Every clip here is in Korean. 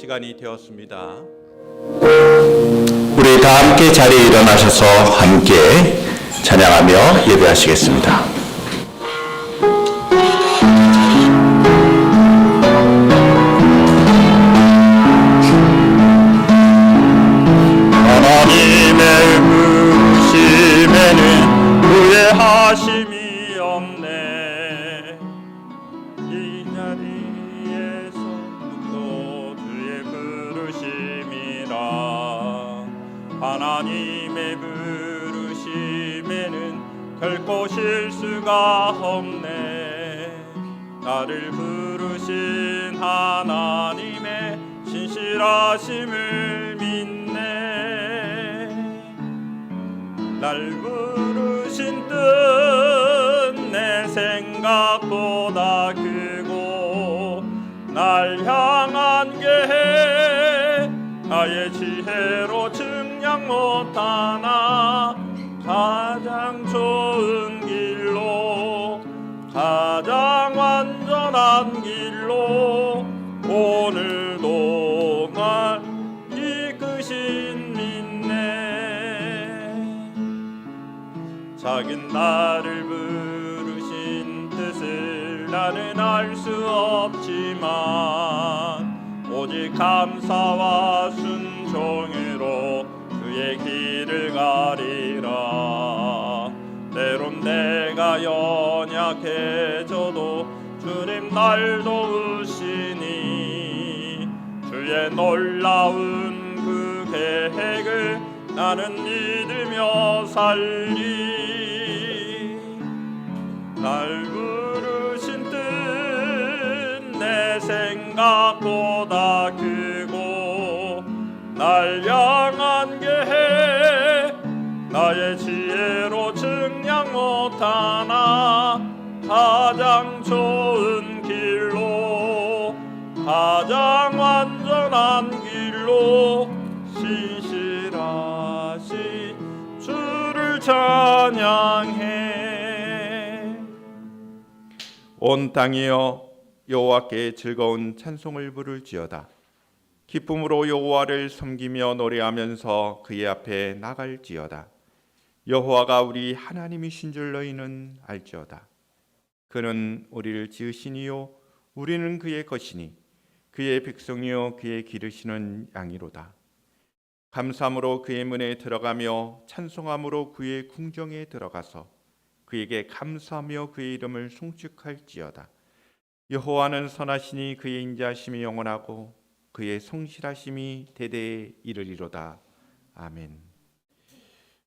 시간이 되었습니다. 우리 다 함께 자리에 일어나셔서 함께 찬양하며 예배하시겠습니다. 하나님의 부르심에는 후회하심이 없네. 이 자리에서 누구도 주의 부르심이라. 하나님의 부르심에는 결코 실수가 없네. 나를 부르신 하나님의 신실하심을 믿네. 날 부르신 뜻 내 생각보다 크고 날 향한 계획 나의 지혜로 측량 못하나. 가장 좋은 길로 가장 완전한 길로 오늘도 날 이끄신 믿네. 작은 나를 부르신 뜻을 나는 알 수 없지만 오직 감사와 순종으로 그의 길을 가리라. 때론 내가 연약해져도 주님 날 도우시니 주의 놀라운 그 계획을 나는 믿으며 살리. 날 부르신 뜻 내 생각보다 크고 날 향한 계획 나의 지혜로 측량 못하나. 가장 좋은 길로 가장 완전한 길로 신실하신 주를 찬양해. 온 땅이여 여호와께 즐거운 찬송을 부를지어다. 기쁨으로 여호와를 섬기며 노래하면서 그의 앞에 나갈지어다. 여호와가 우리 하나님이신 줄 너희는 알지어다. 그는 우리를 지으시니요 우리는 그의 것이니 그의 백성이요 그의 기르시는 양이로다. 감사함으로 그의 문에 들어가며 찬송함으로 그의 궁정에 들어가서 그에게 감사하며 그의 이름을 송축할지어다. 여호와는 선하시니 그의 인자하심이 영원하고 그의 성실하심이 대대에 이르리로다. 아멘.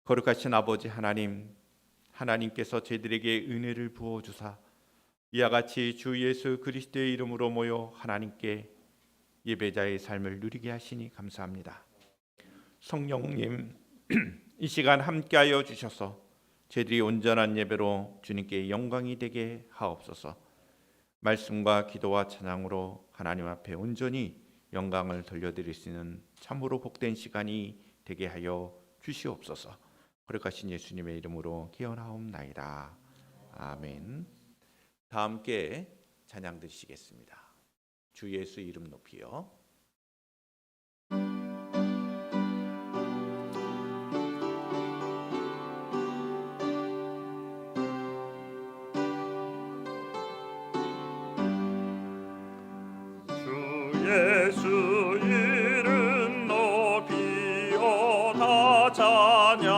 거룩하신 아버지 하나님, 하나님께서 저희들에게 은혜를 부어주사 이와 같이 주 예수 그리스도의 이름으로 모여 하나님께 예배자의 삶을 누리게 하시니 감사합니다. 성령님, 이 시간 함께하여 주셔서 저희들이 온전한 예배로 주님께 영광이 되게 하옵소서. 말씀과 기도와 찬양으로 하나님 앞에 온전히 영광을 돌려드릴 수 있는 참으로 복된 시간이 되게 하여 주시옵소서. 거룩하신 예수님의 이름으로 기원하옵나이다. 아멘. 다 함께 찬양 드리시겠습니다. 주 예수 이름 높이요. 예수 이름 높이어 다 찬양하여라.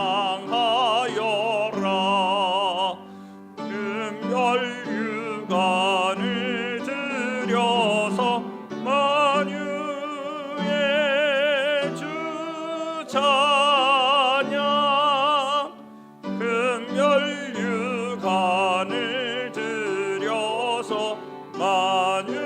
금별 유관을 들여서 만유의 주 찬양. 금별 유관을 들여서 만유의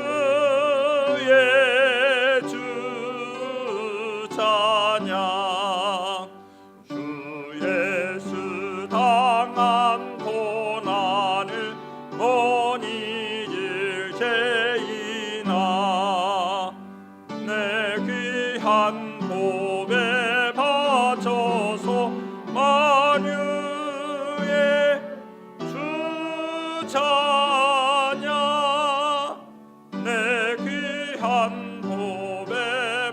찬양 내 귀한 복에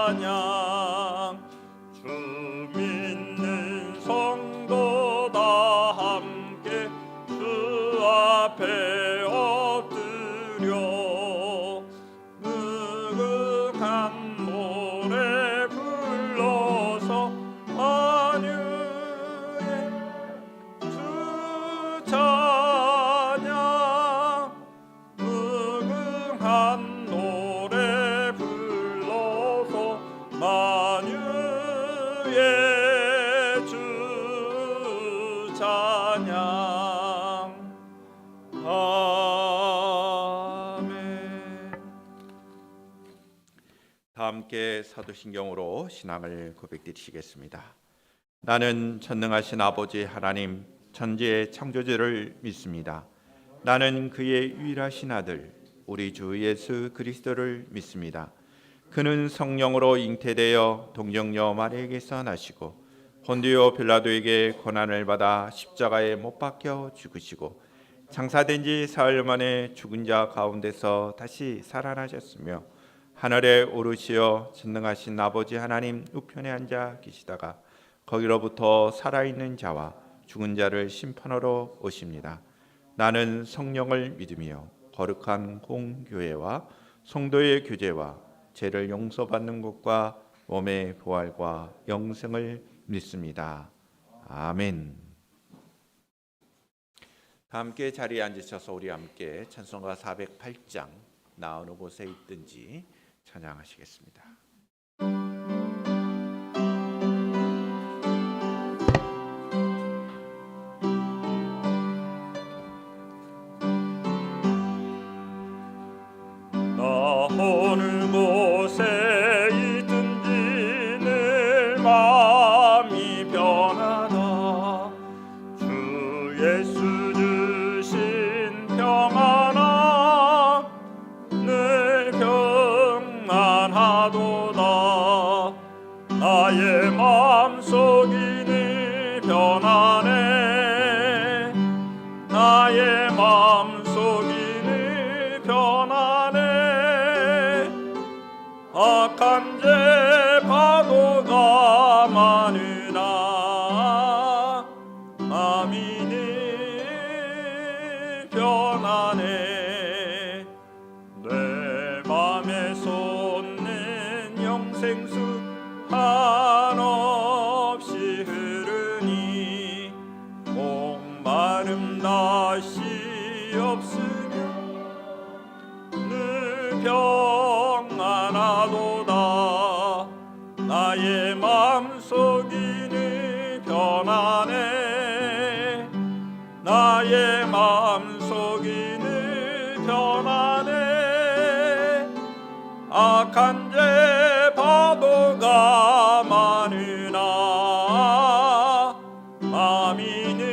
찬양 주 믿는 성도 다 함께 주 앞에 엎드려 무궁한 노래 불러서 만유의 주 찬양 무궁한 노래 불러서 만유의 주 찬양 아멘. 다 함께 사도신경으로 신앙을 고백드리시겠습니다. 나는 전능하신 아버지 하나님 천지의 창조주를 믿습니다. 나는 그의 유일하신 아들 우리 주 예수 그리스도를 믿습니다. 그는 성령으로 잉태되어 동정녀 마리아에게서 나시고 본디오 빌라도에게 고난을 받아 십자가에 못 박혀 죽으시고 장사된 지 사흘 만에 죽은 자 가운데서 다시 살아나셨으며 하늘에 오르시어 전능하신 아버지 하나님 우편에 앉아 계시다가 거기로부터 살아있는 자와 죽은 자를 심판하러 오십니다. 나는 성령을 믿으며 거룩한 공교회와 성도의 교제와 죄를 용서받는 것과 몸의 부활과 영생을 믿습니다. 아멘. 다 함께 자리에 앉으셔서 우리 함께 찬송가 408장 나 어느 곳에 있든지 찬양하시겠습니다. 나 어느 곳에 있든지 늘 마음이 변하다 주 예수 주신 평안함 늘 평안하도다 나의 마음속이 늘 변하네 나의 마음속이 늘 변하네 악한 죄 파도가 많으나 마음이 늘 변하네 내 맘에 솟는 영생수 한없이 흐르니 목마름 다시 없으며 늘 평안하도다 나의 마음속이 늘 변하네 나의 마음속이 늘 변하네 악한 죄 파도가 많으나 마음이 늘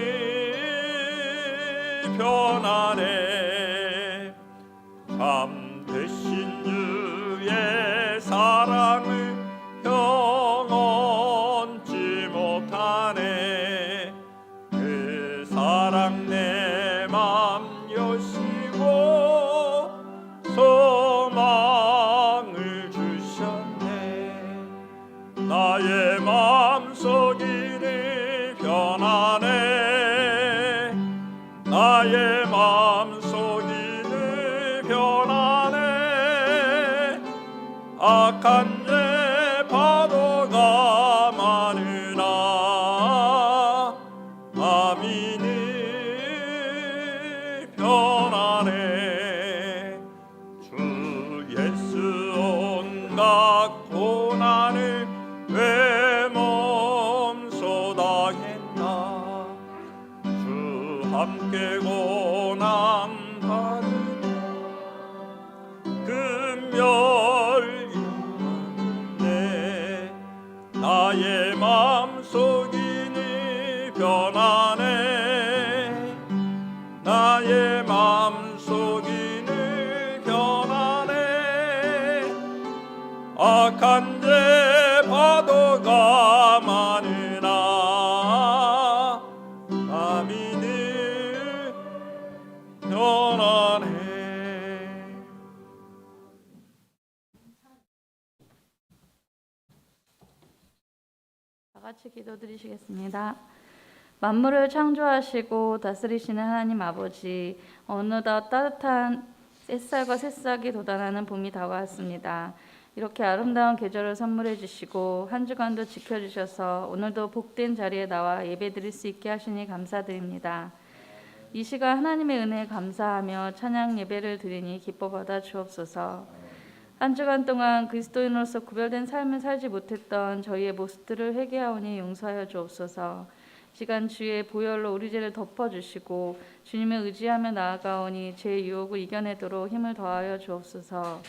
변하네 참 되신 주의 사랑을 영원치 못하네 그 사랑 내 맘 여시고 소망을 주셨네 나의 마음속이 늘 변하네 나의 마음속이 늘 변하네 악한 죄 파도가 많으나 마음이 늘 변하네 주 예수 온갖 고난을 왜 몸소다 했나 주 함께 고난 받으며 금멸이네 나의 마음속이 늘 변하네 나의 마음속이 늘 변하네 악한 죄 파도가 많으나 마음이 늘 변하네 같이 기도드리시겠습니다. 만물을 창조하시고 다스리시는 하나님 아버지, 어느덧 따뜻한 햇살과 새싹이 돋아나는 봄이 다가왔습니다. 이렇게 아름다운 계절을 선물해 주시고 한 주간도 지켜주셔서 오늘도 복된 자리에 나와 예배드릴 수 있게 하시니 감사드립니다. 이 시간 하나님의 은혜에 감사하며 찬양 예배를 드리니 기뻐 받아 주옵소서. 한 주간 동안 그리스도인으로서 구별된 삶을 살지 못했던 저희의 모습들을 회개하오니 용서하여 주옵소서. 시간 주의 보혈로 우리 죄를 덮어주시고 주님을 의지하며 나아가오니 죄의 유혹을 이겨내도록 힘을 더하여 주옵소서.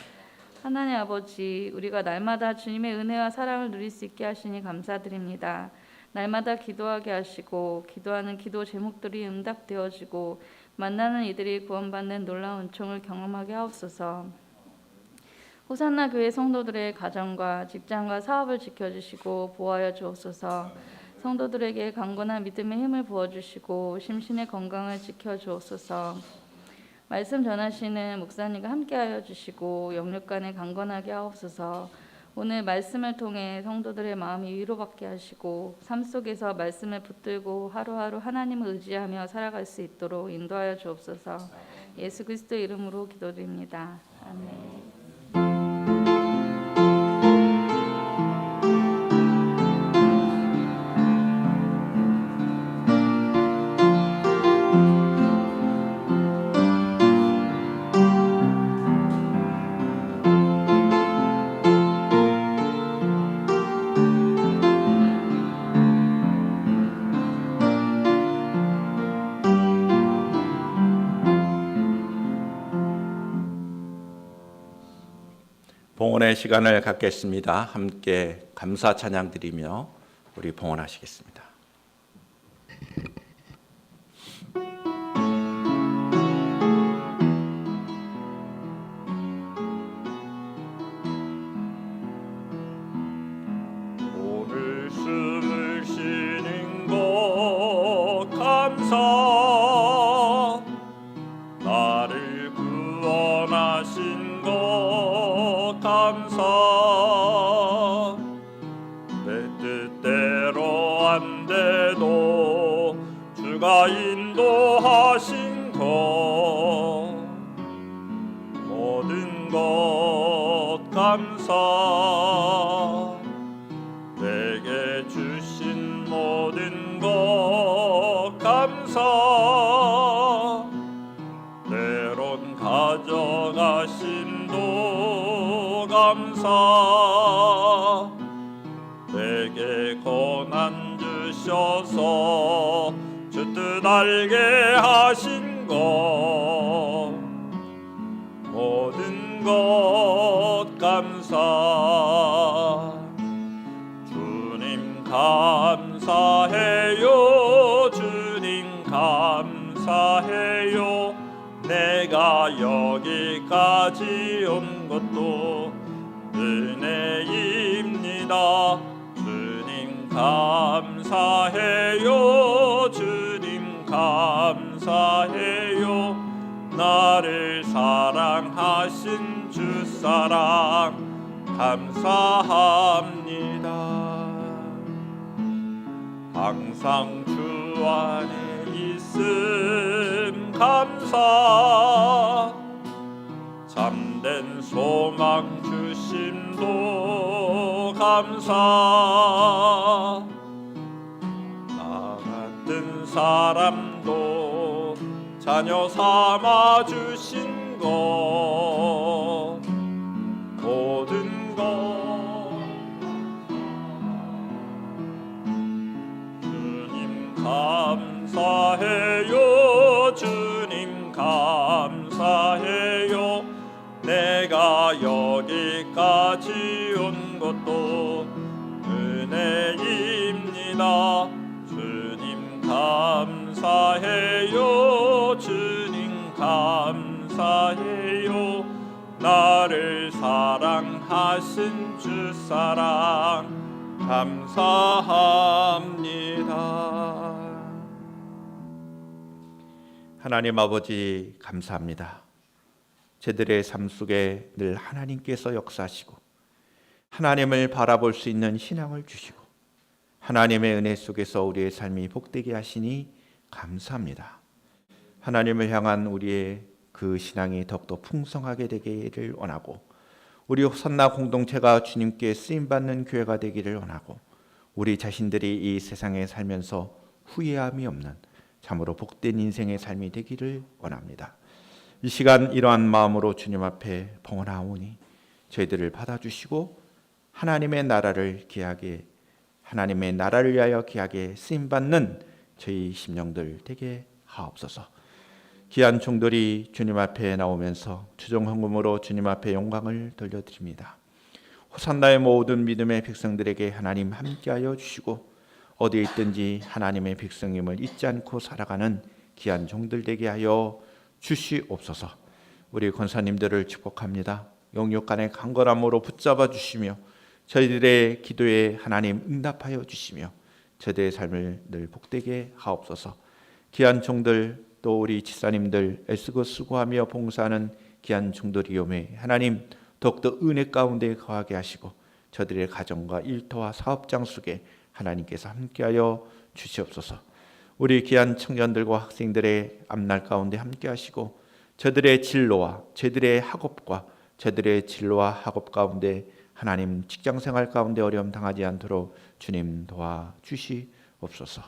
하나님 아버지, 우리가 날마다 주님의 은혜와 사랑을 누릴 수 있게 하시니 감사드립니다. 날마다 기도하게 하시고 기도하는 기도 제목들이 응답되어지고 만나는 이들이 구원받는 놀라운 은총을 경험하게 하옵소서. 호산나 교회 성도들의 가정과 직장과 사업을 지켜주시고 보호하여 주옵소서. 성도들에게 강건한 믿음의 힘을 부어주시고 심신의 건강을 지켜주옵소서. 말씀 전하시는 목사님과 함께하여 주시고 영육간에 강건하게 하옵소서. 오늘 말씀을 통해 성도들의 마음이 위로받게 하시고 삶 속에서 말씀을 붙들고 하루하루 하나님을 의지하며 살아갈 수 있도록 인도하여 주옵소서. 예수 그리스도 이름으로 기도드립니다. 아멘. 봉헌의 시간을 갖겠습니다. 함께 감사 찬양 드리며 우리 봉헌하시겠습니다. 오늘 숨을 쉬는 것 감사, 나를 구원하신 것 감사, 내 뜻대로 안 돼도 주가 인도하신 것 모든 것 감사, 내게 주신 모든 것 감사, 때론 가져가심도 감사, 내게 고난 주셔서 주 뜻 알게 하신 것 모든 것 감사, 주님 감사해요, 주님 감사해요, 내가 여기까지 온 것도 은혜입니다. 주님 감사해요, 주님 감사해요, 나를 사랑하신 주 사랑 감사합니다. 항상 주 안에 있음 감사, 참된 소망 주심도 감사, 나 같은 사람도 자녀 삼아 주신 것 모든 것 주님 감사해요, 주님 감사해요, 내가 여기까지 온 것도 은혜입니다. 주님 감사해요, 주님 감사해요, 나를 사랑하신 주 사랑 감사합니다. 하나님 아버지 감사합니다. 저들의 삶 속에 늘 하나님께서 역사하시고 하나님을 바라볼 수 있는 신앙을 주시고 하나님의 은혜 속에서 우리의 삶이 복되게 하시니 감사합니다. 하나님을 향한 우리의 그 신앙이 더욱더 풍성하게 되기를 원하고, 우리 호산나 공동체가 주님께 쓰임받는 교회가 되기를 원하고, 우리 자신들이 이 세상에 살면서 후회함이 없는 참으로 복된 인생의 삶이 되기를 원합니다. 이 시간 이러한 마음으로 주님 앞에 봉헌하오니 저희들을 받아주시고 하나님의 나라를 귀하게, 하나님의 나라를 위하여 귀하게 쓰임받는 저희 심령들 되게 하옵소서. 귀한 종들이 주님 앞에 나오면서 주종 헌금으로 주님 앞에 영광을 돌려드립니다. 호산나의 모든 믿음의 백성들에게 하나님 함께하여 주시고, 어디에 있든지 하나님의 백성임을 잊지 않고 살아가는 귀한 종들 되게 하여 주시옵소서. 우리 권사님들을 축복합니다. 영육간의 강건함으로 붙잡아 주시며 저희들의 기도에 하나님 응답하여 주시며 저희들의 삶을 늘 복되게 하옵소서. 귀한 종들, 또 우리 지사님들 애쓰고 수고하며 봉사하는 귀한 종들이오매 하나님 더욱더 은혜 가운데 거하게 하시고 저들의 가정과 일터와 사업장 속에 하나님께서 함께하여 주시옵소서. 우리 귀한 청년들과 학생들의 앞날 가운데 함께 하시고 저들의 진로와 저들의 학업과 저들의 진로와 학업 가운데 하나님 직장생활 가운데 어려움 당하지 않도록 주님 도와주시옵소서.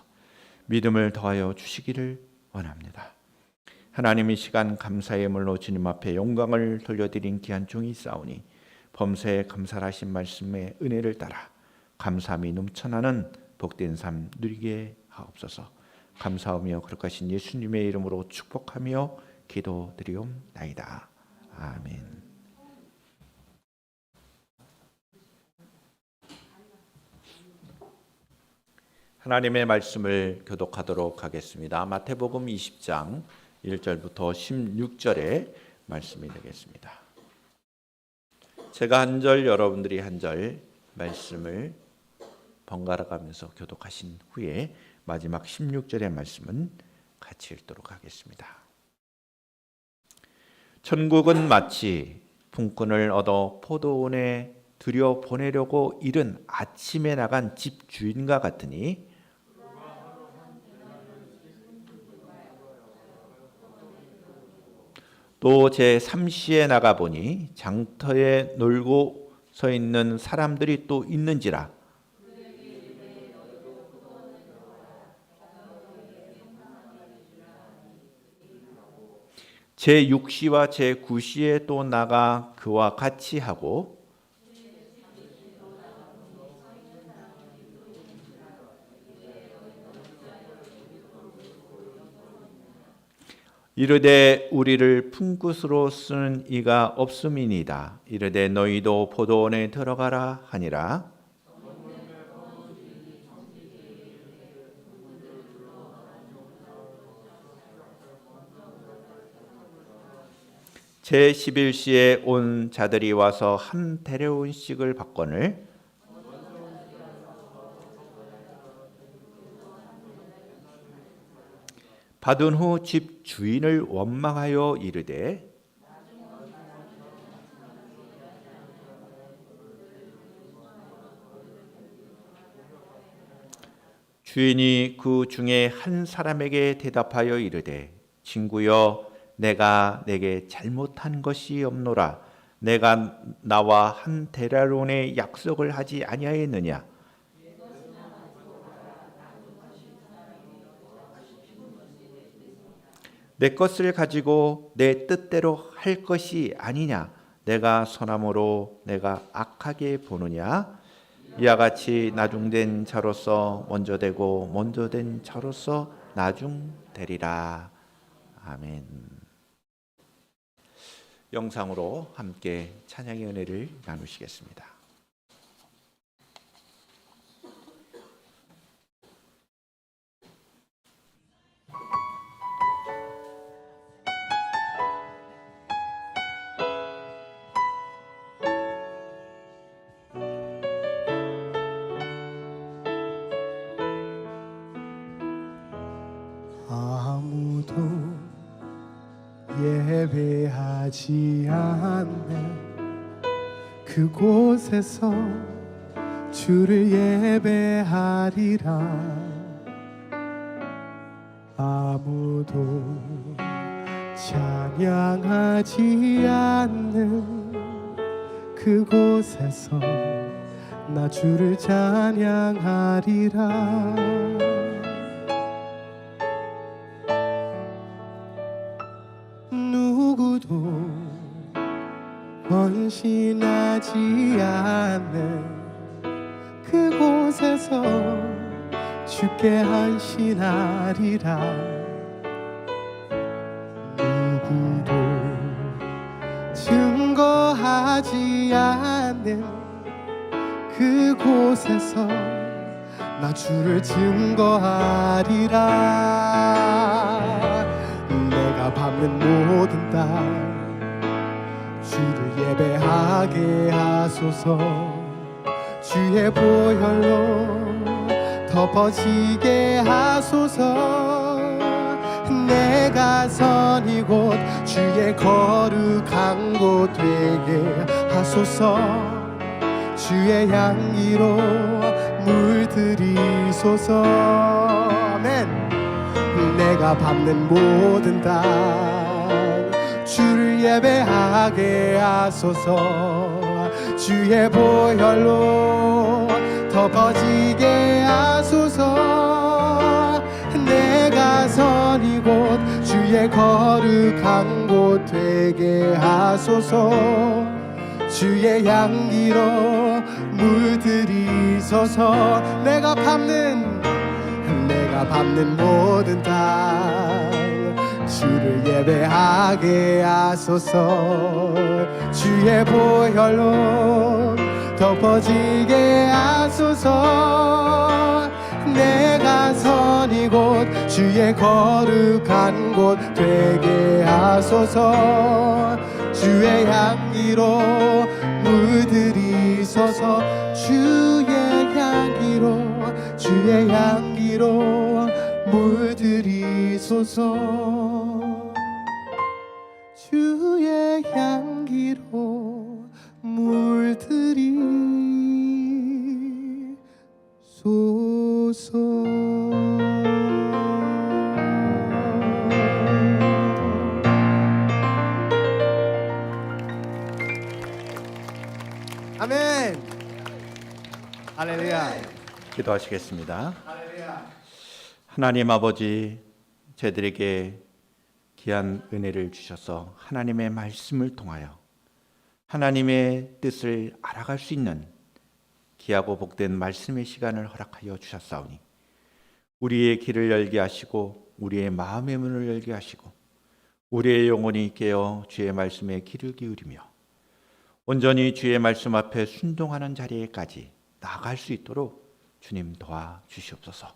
믿음을 더하여 주시기를 원합니다. 하나님, 이 시간 감사의 물로 주님 앞에 영광을 돌려드린 귀한 종이 있사오니 범사에 감사하신 말씀의 은혜를 따라 감사함이 넘쳐나는 복된 삶 누리게 하옵소서. 감사하며 거룩하신 예수님의 이름으로 축복하며 기도드리옵나이다. 아멘. 하나님의 말씀을 교독하도록 하겠습니다. 마태복음 20장 1절부터 16절의 말씀이 되겠습니다. 제가 한 절, 여러분들이 한 절 말씀을 번갈아 가면서 교독하신 후에 마지막 16절의 말씀은 같이 읽도록 하겠습니다. 천국은 마치 품꾼을 얻어 포도원에 들여 보내려고 이른 아침에 나간 집 주인과 같으니, 또 제3시에 나가보니 장터에 놀고 서 있는 사람들이 또 있는지라. 제6시와 제9시에 또 나가 그와 같이 하고, 이르되 우리를 품꾼으로 쓰는 이가 없음이니이다. 이르되 너희도 포도원에 들어가라 하니라. 제11시에 온 자들이 와서 한 대려온씩을 받거늘 받은 후 집 주인을 원망하여 이르되 주인이 그 중에 한 사람에게 대답하여 이르되 친구여, 내가 내게 잘못한 것이 없노라. 내가 나와 한 데나리온의 약속을 하지 아니하였느냐? 내 것을 가지고 내 뜻대로 할 것이 아니냐? 내가 선함으로 내가 악하게 보느냐? 이와 같이 나중된 자로서 먼저 되고 먼저 된 자로서 나중되리라. 아멘. 영상으로 함께 찬양의 은혜를 나누시겠습니다. 아무도 예배하지 않는 그곳에서 주를 예배하리라. 아무도 찬양하지 않는 그곳에서 나 주를 찬양하리라. 누구도 헌신하지 않는 그곳에서 주께 헌신하리라. 누구도 증거하지 않는 그곳에서 나 주를 증거하리라. 내가 밟는 모든 땅 주를 예배하게 하소서. 주의 보혈로 덮어지게 하소서. 내가 선 이곳 주의 거룩한 곳 되게 하소서. 주의 향기로 물들이소서. 아멘. 내가 밟는 모든 땅 주를 예배하게 하소서. 주의 보혈로 덮어지게 하소서. 내가 선 이곳 주의 거룩한 곳 되게 하소서. 주의 향기로 물들이소서. 내가 밟는 모든 땅 주를 예배하게 하소서. 주의 보혈로 덮어지게 하소서. 내가 선 이곳 주의 거룩한 곳 되게 하소서. 주의 향기로 물들이소서. 주의 향기로 물들이소서. 주의 향기로 물들이소서. 아멘. 할렐루야. 기도하시겠습니다. 하나님 아버지, 저희들에게 귀한 은혜를 주셔서 하나님의 말씀을 통하여 하나님의 뜻을 알아갈 수 있는 귀하고 복된 말씀의 시간을 허락하여 주셨사오니 우리의 길을 열게 하시고 우리의 마음의 문을 열게 하시고 우리의 영혼이 깨어 주의 말씀에 귀를 기울이며 온전히 주의 말씀 앞에 순종하는 자리에까지 나아갈 수 있도록 주님 도와주시옵소서.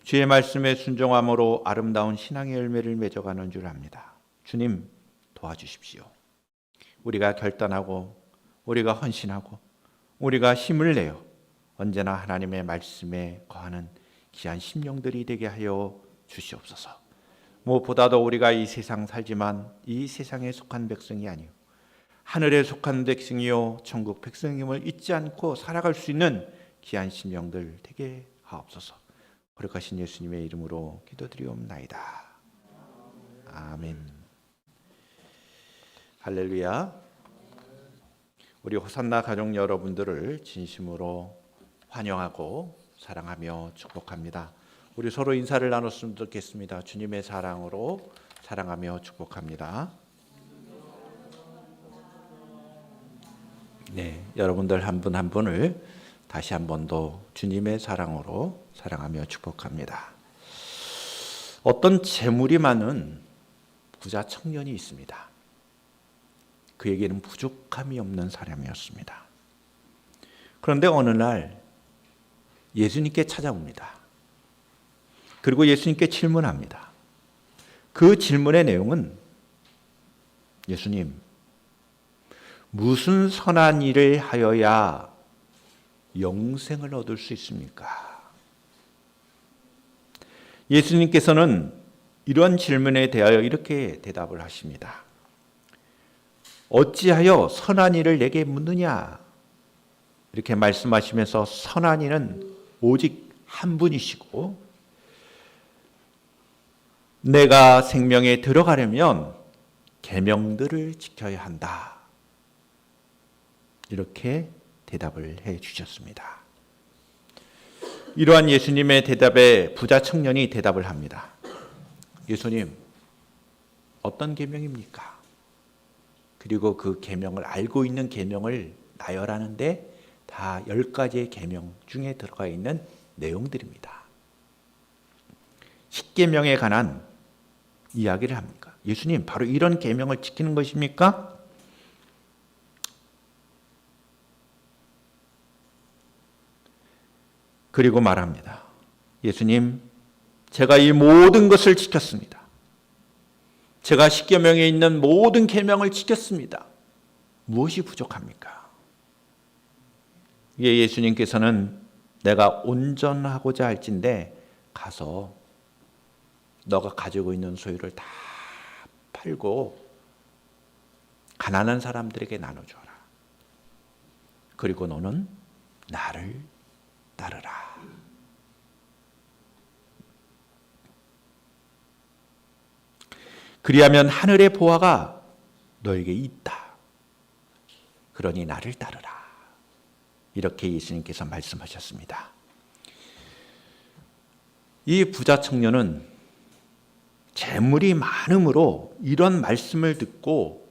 주의 말씀에 순종함으로 아름다운 신앙의 열매를 맺어가는 줄 압니다. 주님 도와주십시오. 우리가 결단하고 우리가 헌신하고 우리가 힘을 내어 언제나 하나님의 말씀에 거하는 귀한 심령들이 되게 하여 주시옵소서. 무엇보다도 우리가 이 세상 살지만 이 세상에 속한 백성이 아니요 하늘에 속한 백성이요 천국 백성임을 잊지 않고 살아갈 수 있는 귀한 심령들 되게 하옵소서. 거룩하신 예수님의 이름으로 기도드리옵나이다. 아멘. 할렐루야. 우리 호산나 가족 여러분들을 진심으로 환영하고 사랑하며 축복합니다. 우리 서로 인사를 나눴으면 좋겠습니다. 주님의 사랑으로 사랑하며 축복합니다. 네, 여러분들 한 분 한 분을 다시 한 번 더 주님의 사랑으로 사랑하며 축복합니다. 어떤 재물이 많은 부자 청년이 있습니다. 그에게는 부족함이 없는 사람이었습니다. 그런데 어느 날 예수님께 찾아옵니다. 그리고 예수님께 질문합니다. 그 질문의 내용은 예수님, 무슨 선한 일을 하여야 영생을 얻을 수 있습니까? 예수님께서는 이런 질문에 대하여 이렇게 대답을 하십니다. 어찌하여 선한 일을 내게 묻느냐? 이렇게 말씀하시면서 선한 이는 오직 한 분이시고 내가 생명에 들어가려면 계명들을 지켜야 한다. 이렇게 대답을 해 주셨습니다. 이러한 예수님의 대답에 부자 청년이 대답을 합니다. 예수님, 어떤 계명입니까? 그리고 그 계명을 알고 있는 계명을 나열하는데 다 10가지의 계명 중에 들어가 있는 내용들입니다. 십계명에 관한 이야기를 합니까? 예수님, 바로 이런 계명을 지키는 것입니까? 그리고 말합니다. 예수님, 제가 이 모든 것을 지켰습니다. 제가 십계명에 있는 모든 계명을 지켰습니다. 무엇이 부족합니까? 이게 예수님께서는 내가 온전하고자 할진대 가서 너가 가지고 있는 소유를 다 팔고 가난한 사람들에게 나눠줘라. 그리고 너는 나를 따르라. 그리하면 하늘의 보화가 너에게 있다. 그러니 나를 따르라. 이렇게 예수님께서 말씀하셨습니다. 이 부자 청년은 재물이 많음으로 이런 말씀을 듣고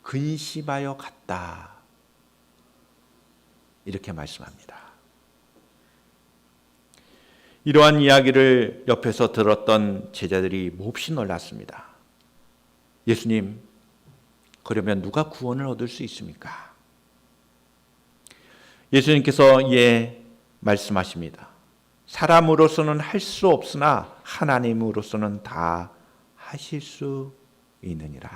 근심하여 갔다. 이렇게 말씀합니다. 이러한 이야기를 옆에서 들었던 제자들이 몹시 놀랐습니다. 예수님, 그러면 누가 구원을 얻을 수 있습니까? 예수님께서 말씀하십니다. 사람으로서는 할 수 없으나 하나님으로서는 다 하실 수 있느니라.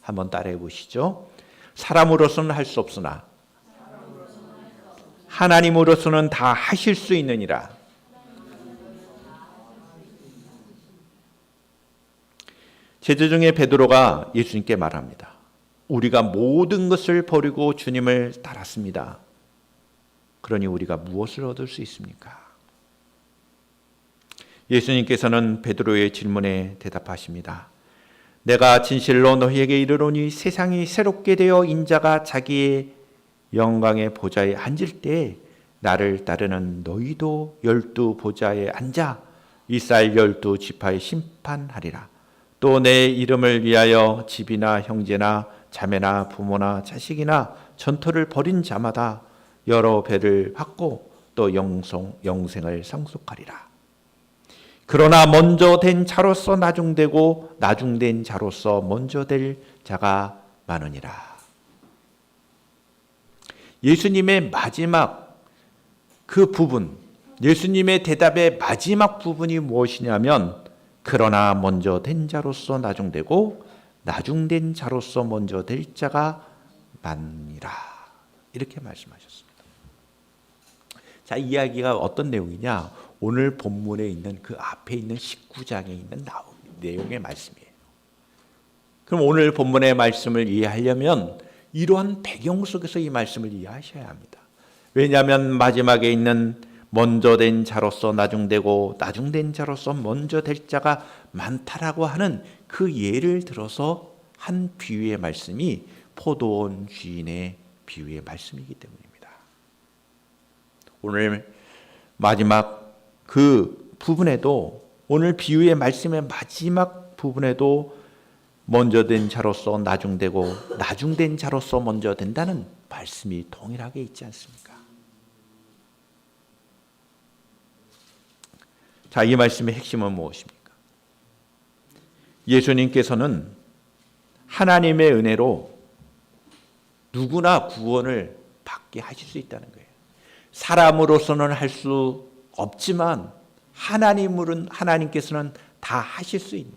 한번 따라해 보시죠. 사람으로서는 할 수 없으나 하나님으로서는 다 하실 수 있느니라. 제자 중에 베드로가 예수님께 말합니다. 우리가 모든 것을 버리고 주님을 따랐습니다. 그러니 우리가 무엇을 얻을 수 있습니까? 예수님께서는 베드로의 질문에 대답하십니다. 내가 진실로 너희에게 이르노니 세상이 새롭게 되어 인자가 자기의 영광의 보좌에 앉을 때 나를 따르는 너희도 12 보좌에 앉아 이스라엘 12 지파의 심판하리라. 또 내 이름을 위하여 집이나 형제나 자매나 부모나 자식이나 전토를 벌인 자마다 여러 배를 받고 또 영생을 상속하리라. 그러나 먼저 된 자로서 나중되고 나중된 자로서 먼저 될 자가 많으니라. 예수님의 마지막 그 부분, 예수님의 대답의 마지막 부분이 무엇이냐면 그러나 먼저 된 자로서 나중되고 나중된 자로서 먼저 될 자가 많으니라. 이렇게 말씀하셨습니다. 자, 이 이야기가 어떤 내용이냐? 오늘 본문에 있는 그 앞에 있는 19장에 있는 내용의 말씀이에요. 그럼 오늘 본문의 말씀을 이해하려면 이러한 배경 속에서 이 말씀을 이해하셔야 합니다. 왜냐하면 마지막에 있는 먼저 된 자로서 나중되고 나중된 자로서 먼저 될 자가 많다라고 하는 그 예를 들어서 한 비유의 말씀이 포도원 주인의 비유의 말씀이기 때문입니다. 오늘 마지막 그 부분에도 오늘 비유의 말씀의 마지막 부분에도 먼저 된 자로서 나중되고 나중된 자로서 먼저 된다는 말씀이 동일하게 있지 않습니까? 자, 이 말씀의 핵심은 무엇입니까? 예수님께서는 하나님의 은혜로 누구나 구원을 받게 하실 수 있다는 거예요. 사람으로서는 할 수 없지만 하나님께서는 다 하실 수 있는,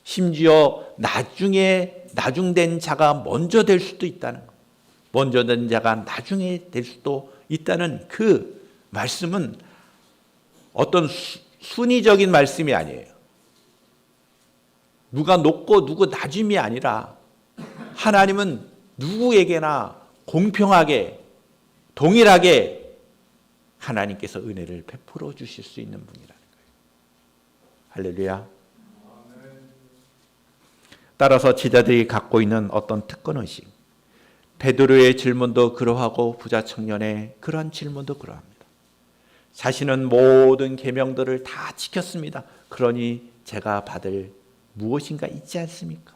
심지어 나중된 자가 먼저 될 수도 있다는 것, 먼저 된 자가 나중에 될 수도 있다는 그 말씀은 어떤 순위적인 말씀이 아니에요. 누가 높고 누구 낮음이 아니라 하나님은 누구에게나 공평하게, 동일하게 하나님께서 은혜를 베풀어 주실 수 있는 분이라는 거예요. 할렐루야. 따라서 제자들이 갖고 있는 어떤 특권의식, 베드로의 질문도 그러하고 부자 청년의 그러한 질문도 그러합니다. 자신은 모든 계명들을 다 지켰습니다. 그러니 제가 받을 무엇인가 있지 않습니까?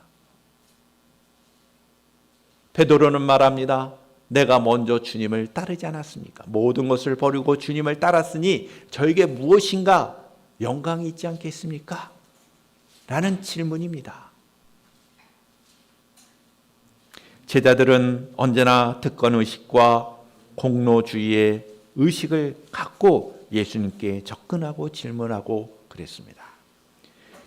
베드로는 말합니다. 내가 먼저 주님을 따르지 않았습니까? 모든 것을 버리고 주님을 따랐으니 저에게 무엇인가 영광이 있지 않겠습니까? 라는 질문입니다. 제자들은 언제나 특권의식과 공로주의의 의식을 갖고 예수님께 접근하고 질문하고 그랬습니다.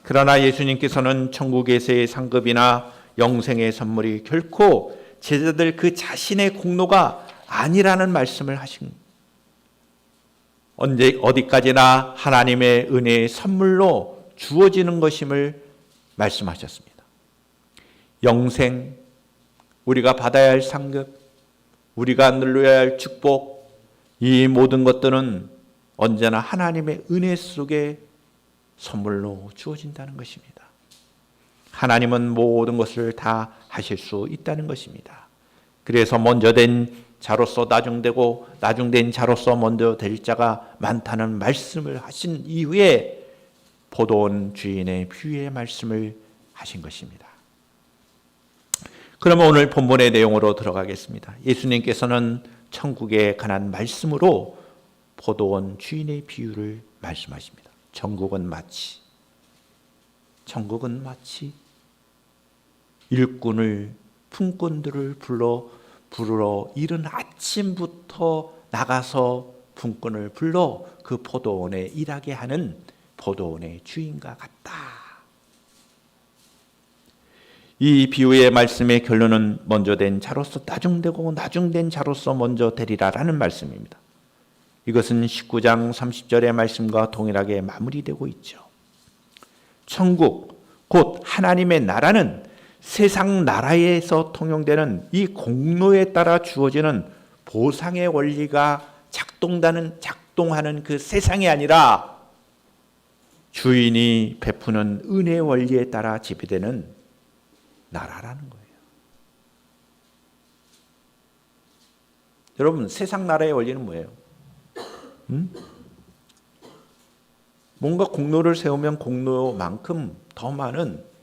그러나 예수님께서는 천국에서의 상급이나 영생의 선물이 결코 제자들 그 자신의 공로가 아니라는 말씀을 하신, 언제 어디까지나 하나님의 은혜의 선물로 주어지는 것임을 말씀하셨습니다. 영생, 우리가 받아야 할 상급, 우리가 누려야 할 축복, 이 모든 것들은 언제나 하나님의 은혜 속에 선물로 주어진다는 것입니다. 하나님은 모든 것을 다 하실 수 있다는 것입니다. 그래서 먼저 된 자로서 나중되고 나중된 자로서 먼저 될 자가 많다는 말씀을 하신 이후에 포도원 주인의 비유의 말씀을 하신 것입니다. 그러면 오늘 본문의 내용으로 들어가겠습니다. 예수님께서는 천국에 관한 말씀으로 포도원 주인의 비유를 말씀하십니다. 천국은 마치 일꾼을, 품꾼들을 부르러 이른 아침부터 나가서 품꾼을 불러 그 포도원에 일하게 하는 포도원의 주인과 같다. 이 비유의 말씀의 결론은 먼저 된 자로서 나중되고 나중된 자로서 먼저 되리라라는 말씀입니다. 이것은 19장 30절의 말씀과 동일하게 마무리되고 있죠. 천국, 곧 하나님의 나라는 세상 나라에서 통용되는 이 공로에 따라 주어지는 보상의 원리가 작동하는 그 세상이 아니라 주인이 베푸는 은혜의 원리에 따라 지배되는 나라라는 거예요. 여러분, 세상 나라의 원리는 뭐예요? 뭔가 공로를 세우면 공로만큼 더 많은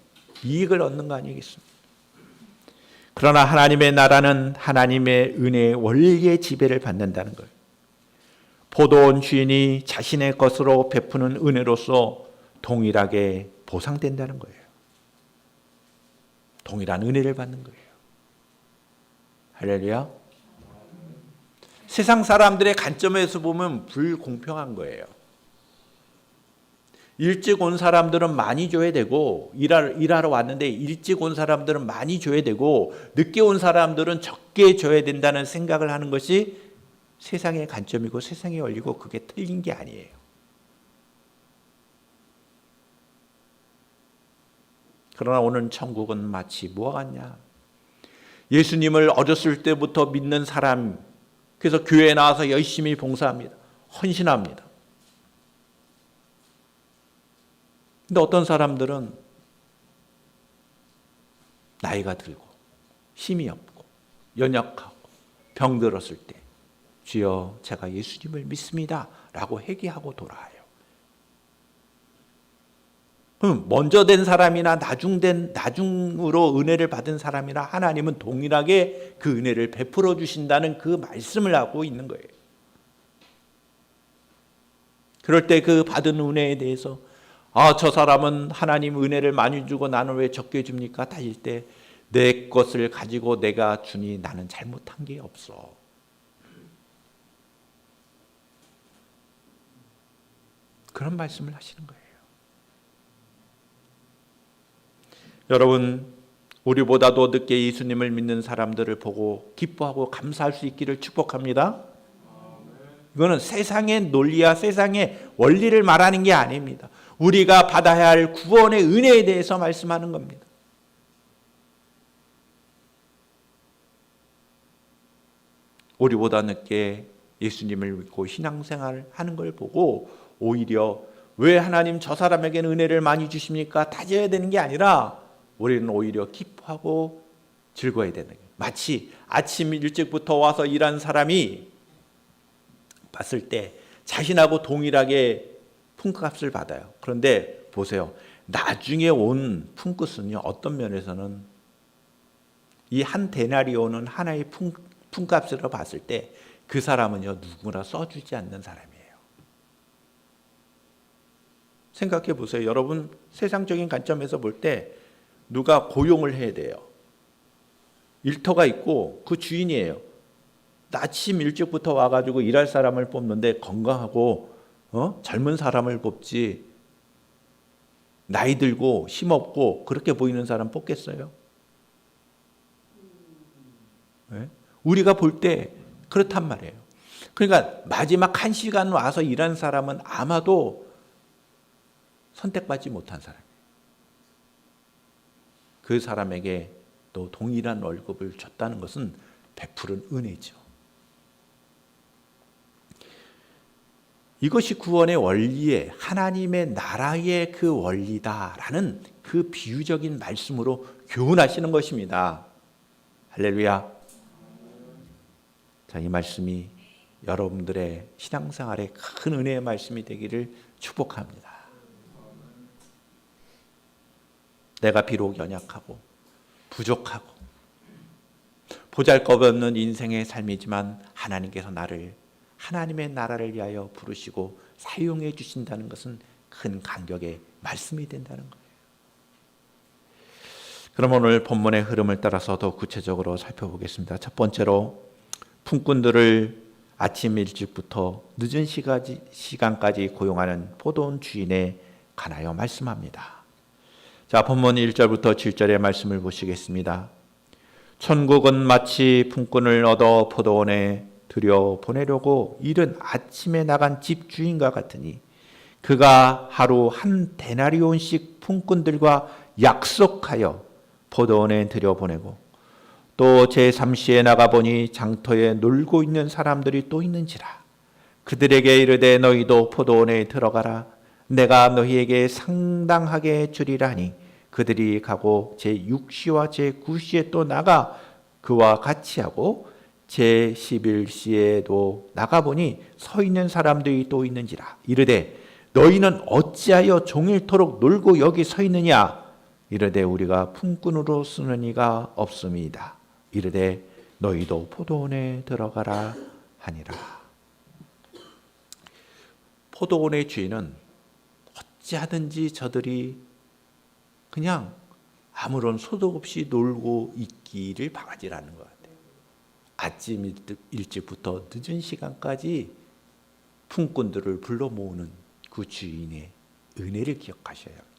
이익을 얻는 거 아니겠습니까? 그러나 하나님의 나라는 하나님의 은혜의 원리의 지배를 받는다는 거예요. 포도원 주인이 자신의 것으로 베푸는 은혜로서 동일하게 보상된다는 거예요. 동일한 은혜를 받는 거예요. 할렐루야. 세상 사람들의 관점에서 보면 불공평한 거예요. 일찍 온 사람들은 많이 줘야 되고, 일하러 왔는데 일찍 온 사람들은 많이 줘야 되고, 늦게 온 사람들은 적게 줘야 된다는 생각을 하는 것이 세상의 관점이고 세상의 원리고, 그게 틀린 게 아니에요. 그러나 오늘 천국은 마치 뭐와 같냐? 예수님을 어렸을 때부터 믿는 사람, 그래서 교회에 나와서 열심히 봉사합니다. 헌신합니다. 근데 어떤 사람들은 나이가 들고 힘이 없고 연약하고 병들었을 때 주여 제가 예수님을 믿습니다 라고 회개하고 돌아와요. 그럼 먼저 된 사람이나 나중으로 은혜를 받은 사람이나 하나님은 동일하게 그 은혜를 베풀어 주신다는 그 말씀을 하고 있는 거예요. 그럴 때 그 받은 은혜에 대해서 저 사람은 하나님 은혜를 많이 주고 나는 왜 적게 줍니까? 다실 때 내 것을 가지고 내가 주니 나는 잘못한 게 없어. 그런 말씀을 하시는 거예요. 여러분, 우리보다도 늦게 예수님을 믿는 사람들을 보고 기뻐하고 감사할 수 있기를 축복합니다. 이거는 세상의 논리와 세상의 원리를 말하는 게 아닙니다. 우리가 받아야 할 구원의 은혜에 대해서 말씀하는 겁니다. 우리보다 늦게 예수님을 믿고 신앙생활을 하는 걸 보고 오히려 왜 하나님 저 사람에게는 은혜를 많이 주십니까? 따져야 되는 게 아니라 우리는 오히려 기뻐하고 즐거워야 되는 거예요. 마치 아침 일찍부터 와서 일한 사람이 봤을 때 자신하고 동일하게 품값을 받아요. 그런데 보세요. 나중에 온 품끝은요, 어떤 면에서는 이 한 데나리온은 하나의 품값으로 봤을 때 그 사람은요, 누구나 써주지 않는 사람이에요. 생각해 보세요. 여러분, 세상적인 관점에서 볼 때 누가 고용을 해야 돼요. 일터가 있고 그 주인이에요. 아침 일찍부터 와가지고 일할 사람을 뽑는데 건강하고 젊은 사람을 뽑지 나이 들고 힘없고 그렇게 보이는 사람 뽑겠어요? 네? 우리가 볼 때 그렇단 말이에요. 그러니까 마지막 1시간 와서 일한 사람은 아마도 선택받지 못한 사람이에요. 그 사람에게 또 동일한 월급을 줬다는 것은 베푸른 은혜죠. 이것이 구원의 원리에 하나님의 나라의 그 원리다라는 그 비유적인 말씀으로 교훈하시는 것입니다. 할렐루야. 자, 이 말씀이 여러분들의 신앙생활에 큰 은혜의 말씀이 되기를 축복합니다. 내가 비록 연약하고 부족하고 보잘것없는 인생의 삶이지만 하나님께서 나를 하나님의 나라를 위하여 부르시고 사용해 주신다는 것은 큰 감격의 말씀이 된다는 거예요. 그럼 오늘 본문의 흐름을 따라서 더 구체적으로 살펴보겠습니다. 첫 번째로 품꾼들을 아침 일찍부터 늦은 시간까지 고용하는 포도원 주인에 관하여 말씀합니다. 자, 본문 1절부터 7절의 말씀을 보시겠습니다. 천국은 마치 품꾼을 얻어 포도원에 들여 보내려고 이른 아침에 나간 집주인과 같으니 그가 하루 한 데나리온씩 품꾼들과 약속하여 포도원에 들여보내고 또 제3시에 나가보니 장터에 놀고 있는 사람들이 또 있는지라. 그들에게 이르되 너희도 포도원에 들어가라. 내가 너희에게 상당하게 주리라 하니 그들이 가고 제6시와 제9시에 또 나가 그와 같이 하고 제11시에도 나가보니 서 있는 사람들이 또 있는지라. 이르되 너희는 어찌하여 종일토록 놀고 여기 서 있느냐. 이르되 우리가 품꾼으로 쓰는 이가 없음이다. 이르되 너희도 포도원에 들어가라 하니라. 포도원의 주인은 어찌하든지 저들이 그냥 아무런 소득 없이 놀고 있기를 바라지 않는 것 같아요. 아침 일찍부터 늦은 시간까지 품꾼들을 불러 모으는 그 주인의 은혜를 기억하셔야 합니다.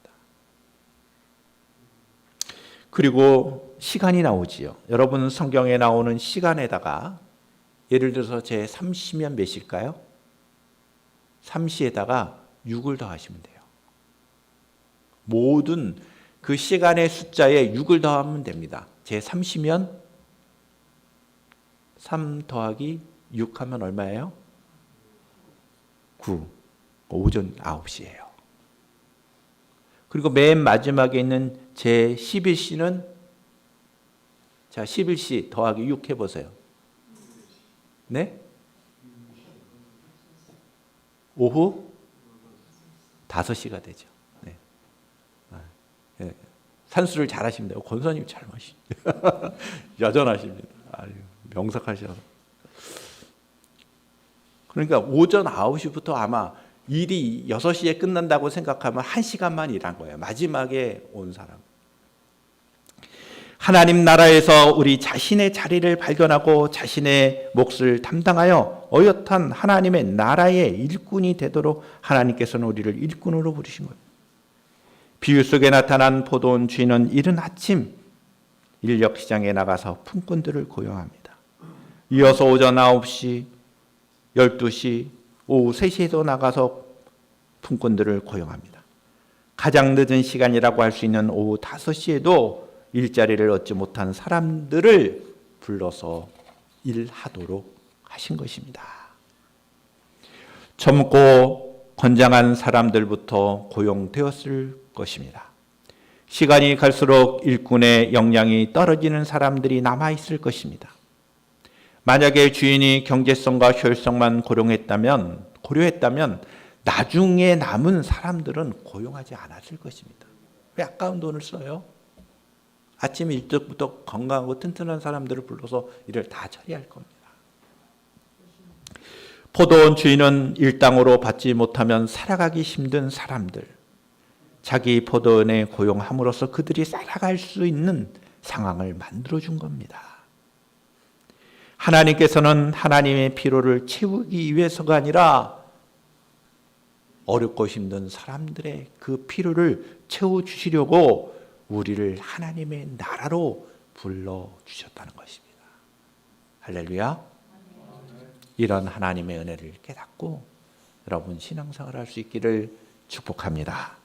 그리고 시간이 나오지요. 여러분 성경에 나오는 시간에다가 예를 들어서 제 3시면 몇일까요? 3시에다가 6을 더하시면 돼요. 모든 그 시간의 숫자에 6을 더하면 됩니다. 제 3시면 3 더하기 6 하면 얼마예요? 9. 오전 9시예요. 그리고 맨 마지막에 있는 제 11시는 자 11시 더하기 6 해보세요. 네? 오후 5시가 되죠. 네. 네. 산수를 잘 하십니다. 권사님 잘 마십니다. 여전하십니다. 아유, 명석하셔서. 그러니까 오전 9시부터 아마 일이 6시에 끝난다고 생각하면 1시간만 일한 거예요. 마지막에 온 사람. 하나님 나라에서 우리 자신의 자리를 발견하고 자신의 몫을 담당하여 어엿한 하나님의 나라의 일꾼이 되도록 하나님께서는 우리를 일꾼으로 부르신 거예요. 비유 속에 나타난 포도원 주인은 이른 아침 인력시장에 나가서 품꾼들을 고용합니다. 이어서 오전 9시, 12시, 오후 3시에도 나가서 품꾼들을 고용합니다. 가장 늦은 시간이라고 할 수 있는 오후 5시에도 일자리를 얻지 못한 사람들을 불러서 일하도록 하신 것입니다. 젊고 건장한 사람들부터 고용되었을 것입니다. 시간이 갈수록 일꾼의 역량이 떨어지는 사람들이 남아있을 것입니다. 만약에 주인이 경제성과 효율성만 고려했다면 나중에 남은 사람들은 고용하지 않았을 것입니다. 왜 아까운 돈을 써요? 아침 일찍부터 건강하고 튼튼한 사람들을 불러서 일을 다 처리할 겁니다. 포도원 주인은 일당으로 받지 못하면 살아가기 힘든 사람들, 자기 포도원에 고용함으로써 그들이 살아갈 수 있는 상황을 만들어준 겁니다. 하나님께서는 하나님의 필요를 채우기 위해서가 아니라 어렵고 힘든 사람들의 그 필요를 채워주시려고 우리를 하나님의 나라로 불러주셨다는 것입니다. 할렐루야. 이런 하나님의 은혜를 깨닫고 여러분 신앙생활을 할 수 있기를 축복합니다.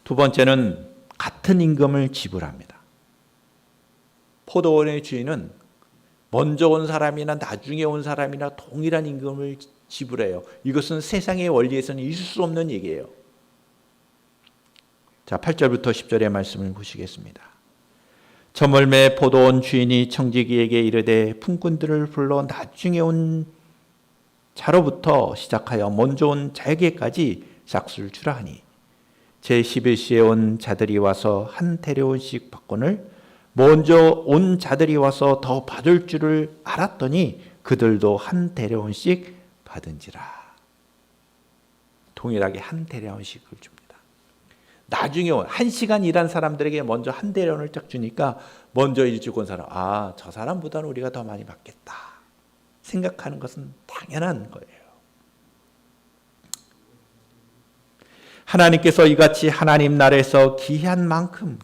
두 번째는 같은 임금을 지불합니다. 포도원의 주인은 먼저 온 사람이나 나중에 온 사람이나 동일한 임금을 지불해요. 이것은 세상의 원리에서는 있을 수 없는 얘기예요. 자, 8절부터 10절의 말씀을 보시겠습니다. 저물매 포도원 주인이 청지기에게 이르되 품꾼들을 불러 나중에 온 자로부터 시작하여 먼저 온 자에게까지 싹수를 주라 하니 제11시에 온 자들이 와서 한 대려원씩 받거늘 먼저 온 자들이 와서 더 받을 줄을 알았더니 그들도 한 대려원씩 받은지라. 동일하게 한 대려원씩을 줍니다. 나중에 온 1시간 일한 사람들에게 먼저 한 대련을 딱 주니까 먼저 일찍 온 사람, 저 사람보다는 우리가 더 많이 받겠다 생각하는 것은 당연한 거예요. 하나님께서 이같이 하나님 나라에서 귀한 만큼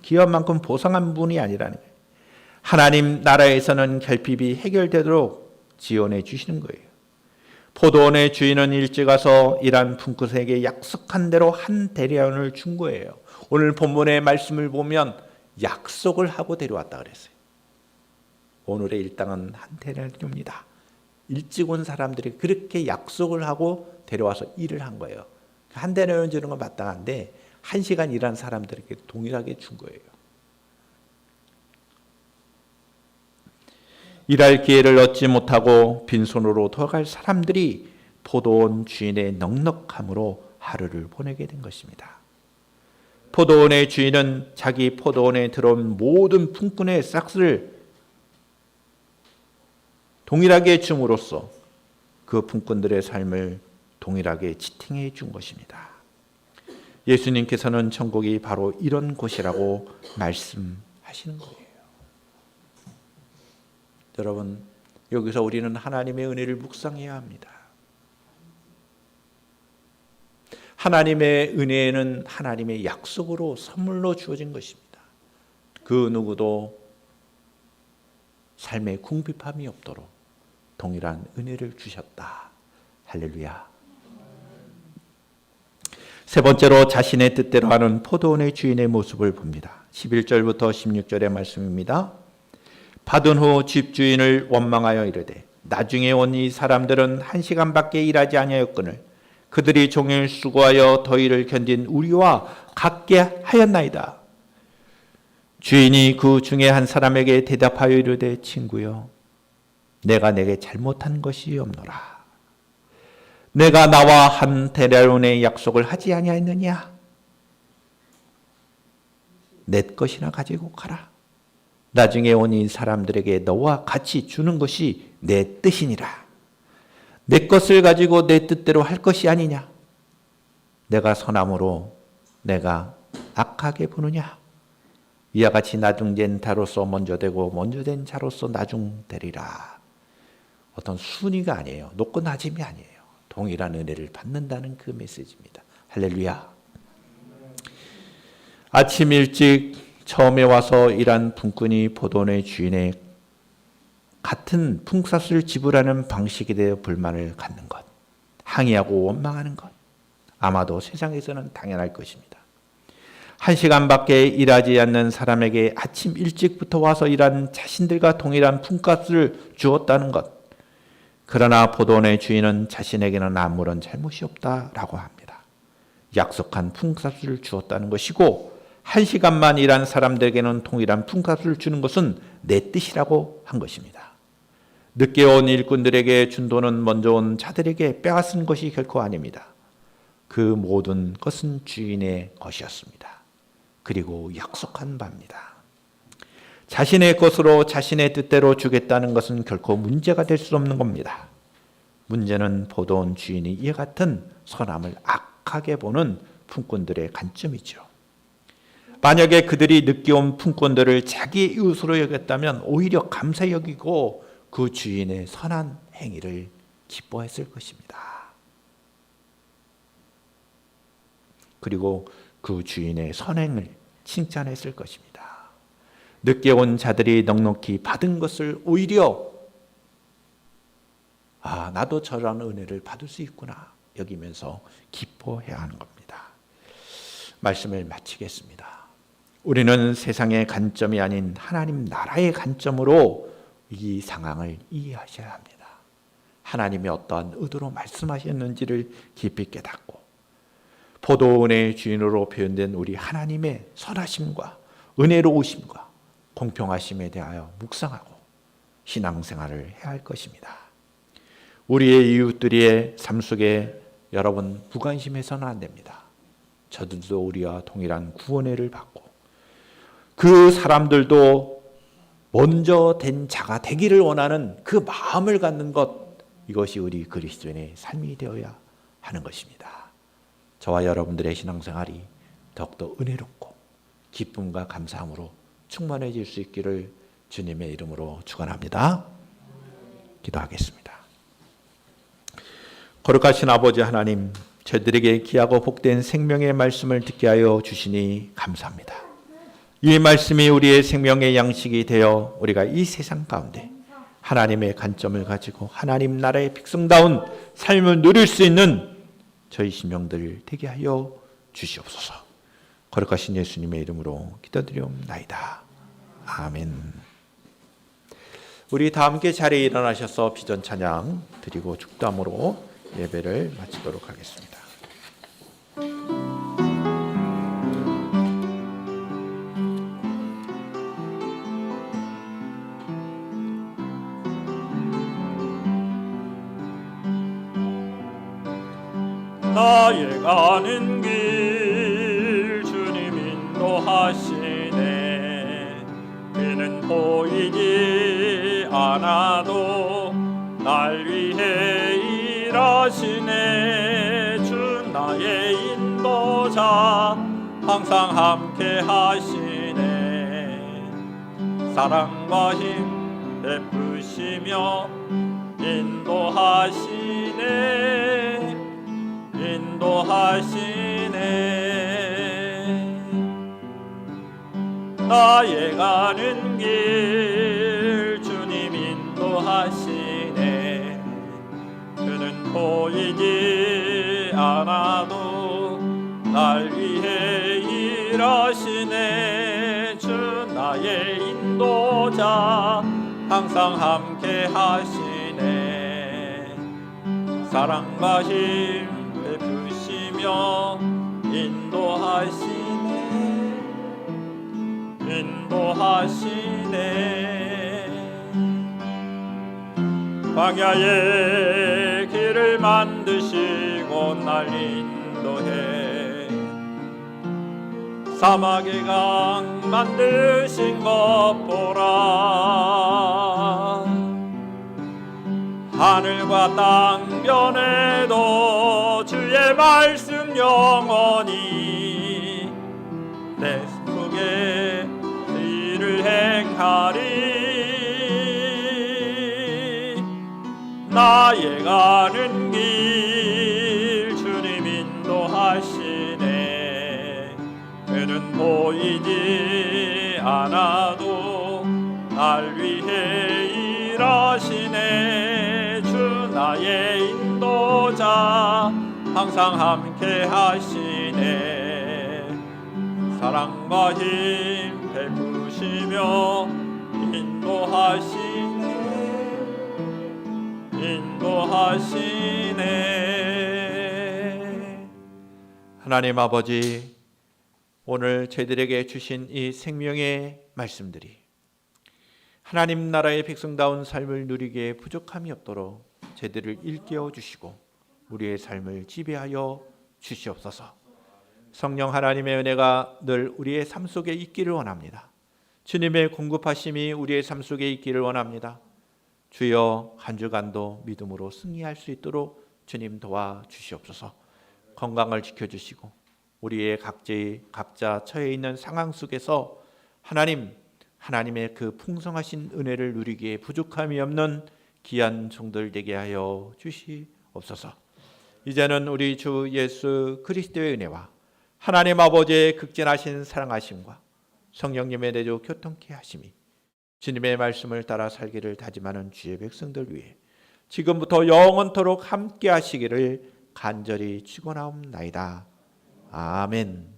보상한 분이 아니라는 거예요. 하나님 나라에서는 결핍이 해결되도록 지원해 주시는 거예요. 포도원의 주인은 일찍 와서 일한 품꾼에게 약속한 대로 한 대련을 준 거예요. 오늘 본문의 말씀을 보면 약속을 하고 데려왔다 그랬어요. 오늘의 일당은 한 대련입니다. 일찍 온 사람들이 그렇게 약속을 하고 데려와서 일을 한 거예요. 한 대련 주는 건 마땅한데 1시간 일한 사람들에게 동일하게 준 거예요. 일할 기회를 얻지 못하고 빈손으로 돌아갈 사람들이 포도원 주인의 넉넉함으로 하루를 보내게 된 것입니다. 포도원의 주인은 자기 포도원에 들어온 모든 품꾼의 싹스를 동일하게 줌으로써 그 품꾼들의 삶을 동일하게 지탱해 준 것입니다. 예수님께서는 천국이 바로 이런 곳이라고 말씀하시는 거예요. 여러분, 여기서 우리는 하나님의 은혜를 묵상해야 합니다. 하나님의 은혜는 하나님의 약속으로 선물로 주어진 것입니다. 그 누구도 삶에 궁핍함이 없도록 동일한 은혜를 주셨다. 할렐루야. 세 번째로 자신의 뜻대로 하는 포도원의 주인의 모습을 봅니다. 11절부터 16절의 말씀입니다. 받은 후 집주인을 원망하여 이르되 나중에 온 이 사람들은 1시간밖에 일하지 아니하였거늘 그들이 종일 수고하여 더위를 견딘 우리와 같게 하였나이다. 주인이 그 중에 한 사람에게 대답하여 이르되 친구여 내가 내게 잘못한 것이 없노라. 내가 나와 한 데나리온의 약속을 하지 아니하였느냐? 내 것이나 가지고 가라. 나중에 온 이 사람들에게 너와 같이 주는 것이 내 뜻이니라. 내 것을 가지고 내 뜻대로 할 것이 아니냐? 내가 선함으로 내가 악하게 보느냐? 이와 같이 나중된 자로서 먼저 되고 먼저 된 자로서 나중 되리라. 어떤 순위가 아니에요. 높고 낮음이 아니에요. 동일한 은혜를 받는다는 그 메시지입니다. 할렐루야. 아침 일찍 처음에 와서 일한 품꾼이 포도원의 주인의 같은 품삯을 지불하는 방식에 대해 불만을 갖는 것, 항의하고 원망하는 것, 아마도 세상에서는 당연할 것입니다. 1시간밖에 일하지 않는 사람에게 아침 일찍부터 와서 일하는 자신들과 동일한 품값을 주었다는 것, 그러나 포도원의 주인은 자신에게는 아무런 잘못이 없다라고 합니다. 약속한 품값을 주었다는 것이고 1시간만 일한 사람들에게는 동일한 품값을 주는 것은 내 뜻이라고 한 것입니다. 늦게 온 일꾼들에게 준 돈은 먼저 온 자들에게 빼앗은 것이 결코 아닙니다. 그 모든 것은 주인의 것이었습니다. 그리고 약속한 바입니다. 자신의 것으로 자신의 뜻대로 주겠다는 것은 결코 문제가 될 수 없는 겁니다. 문제는 포도원 주인이 이와 같은 선함을 악하게 보는 품꾼들의 관점이죠. 만약에 그들이 늦게 온 품꾼들을 자기의 이웃으로 여겼다면 오히려 감사히 여기고 그 주인의 선한 행위를 기뻐했을 것입니다. 그리고 그 주인의 선행을 칭찬했을 것입니다. 늦게 온 자들이 넉넉히 받은 것을 오히려 나도 저런 은혜를 받을 수 있구나 여기면서 기뻐해야 하는 겁니다. 말씀을 마치겠습니다. 우리는 세상의 관점이 아닌 하나님 나라의 관점으로 이 상황을 이해하셔야 합니다. 하나님이 어떠한 의도로 말씀하셨는지를 깊이 깨닫고 포도원의 주인으로 표현된 우리 하나님의 선하심과 은혜로우심과 공평하심에 대하여 묵상하고 신앙생활을 해야 할 것입니다. 우리의 이웃들의 삶 속에 여러분 무관심해서는 안 됩니다. 저들도 우리와 동일한 구원회를 받고 그 사람들도 먼저 된 자가 되기를 원하는 그 마음을 갖는 것, 이것이 우리 그리스도인의 삶이 되어야 하는 것입니다. 저와 여러분들의 신앙생활이 더욱더 은혜롭고 기쁨과 감사함으로 충만해질 수 있기를 주님의 이름으로 축원합니다. 기도하겠습니다. 거룩하신 아버지 하나님, 저희들에게 귀하고 복된 생명의 말씀을 듣게 하여 주시니 감사합니다. 이 말씀이 우리의 생명의 양식이 되어 우리가 이 세상 가운데 하나님의 관점을 가지고 하나님 나라의 백성다운 삶을 누릴 수 있는 저희 심령들 되게 하여 주시옵소서. 거룩하신 예수님의 이름으로 기도드리옵나이다. 아멘. 우리 다 함께 자리에 일어나셔서 비전 찬양 드리고 축도함으로 예배를 마치도록 하겠습니다. 나의 가는 길 주님 인도하시네. 그는 보이지 않아도 날 위해 일하시네. 주 나의 인도자 항상 함께 하시네. 사랑과 힘 베푸시며 인도하시네. 나의 가는 길 주님 인도하시네. 그는 보이지 않아도 날 위해 일하시네. 주 나의 인도자 항상 함께 하시네. 사랑과 힘 베푸시며 인도하시네. 광야의 길을 만드시고 날 인도해. 사막의 강 만드신 것 보라. 하늘과 땅 변해도 주의 말씀 영원히 내 속에 일을 행하리. 나의 가는 길 주님 인도하시네. 그는 보이지 않아도 날 위해 일하시네. 주 나의 인도자 항상 함께 하시네. 사랑과 힘 베푸시며 인도하시네. 하시네. 하나님 아버지, 오늘 저희들에게 주신 이 생명의 말씀들이 하나님 나라의 백성다운 삶을 누리기에 부족함이 없도록 저희들을 일깨워 주시고 우리의 삶을 지배하여 주시옵소서. 성령 하나님의 은혜가 늘 우리의 삶 속에 있기를 원합니다. 주님의 공급하심이 우리의 삶 속에 있기를 원합니다. 주여, 한 주간도 믿음으로 승리할 수 있도록 주님 도와주시옵소서. 건강을 지켜주시고 우리의 각자 처해 있는 상황 속에서 하나님의 그 풍성하신 은혜를 누리기에 부족함이 없는 귀한 종들 되게 하여 주시옵소서. 이제는 우리 주 예수 그리스도의 은혜와 하나님 아버지의 극진하신 사랑하심과 성령님의 내조 교통케 하심이 주님의 말씀을 따라 살기를 다짐하는 주의 백성들 위해 지금부터 영원토록 함께 하시기를 간절히 축원하옵나이다. 아멘.